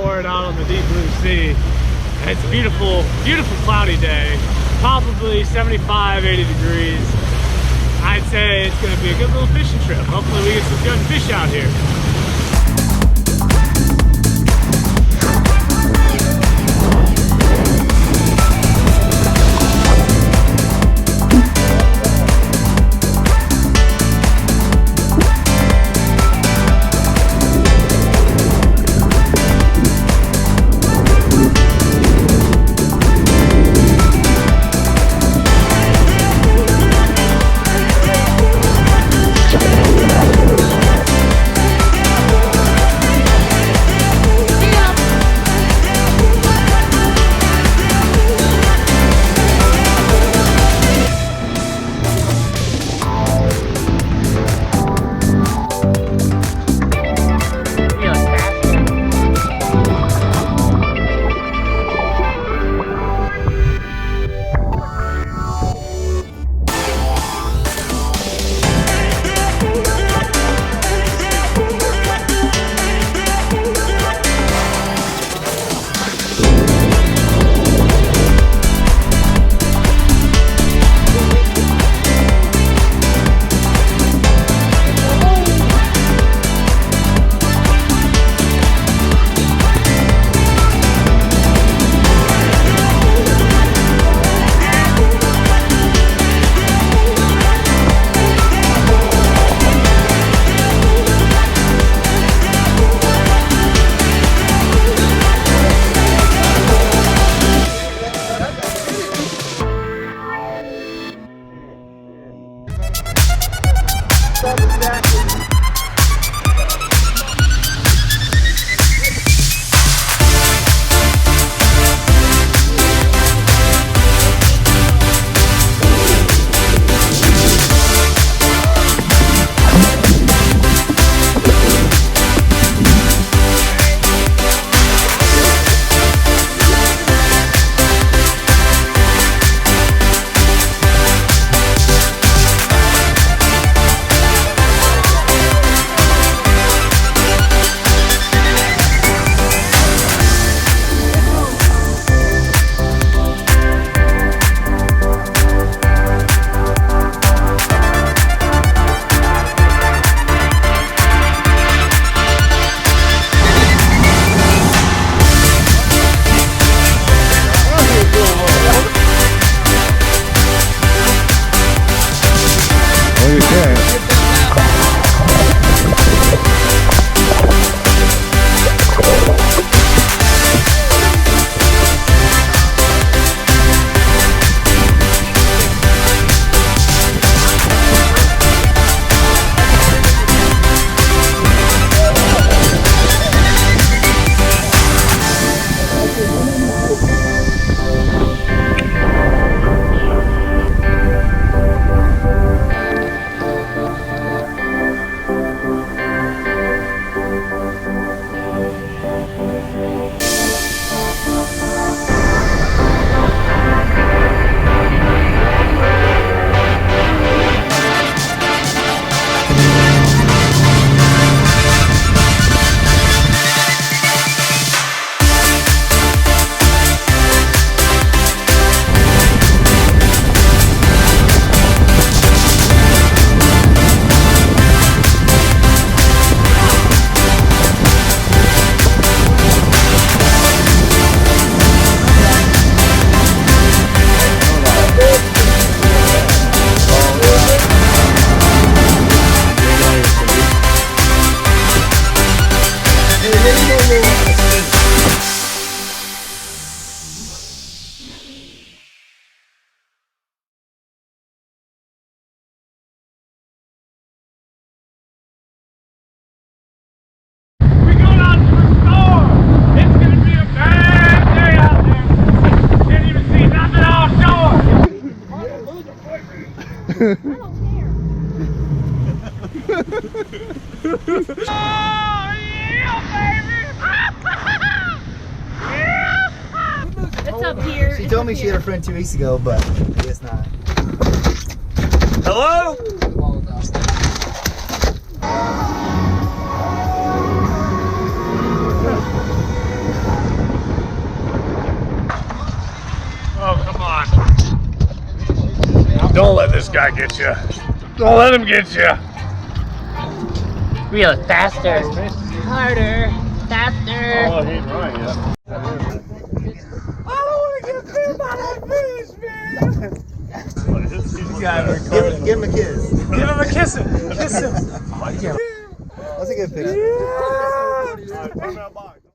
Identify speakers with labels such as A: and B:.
A: pouring out on the deep blue sea. It's a beautiful, beautiful cloudy day. Probably 75, 80 degrees. I'd say it's gonna be a good little fishing trip. Hopefully we get some good fish out here.
B: I don't care.
A: Oh, yeah, baby!
B: It's up here.
C: She told me she had a friend 2 weeks ago, but I guess not.
A: Hello? guy get you. Don't let him get you.
D: Reel it faster. Harder. Faster.
A: Oh, he ain't running yet.
C: I don't want to get bit by that fish, man. Give him a kiss.
A: Give him a kiss. Kiss him.
C: That's a good picture.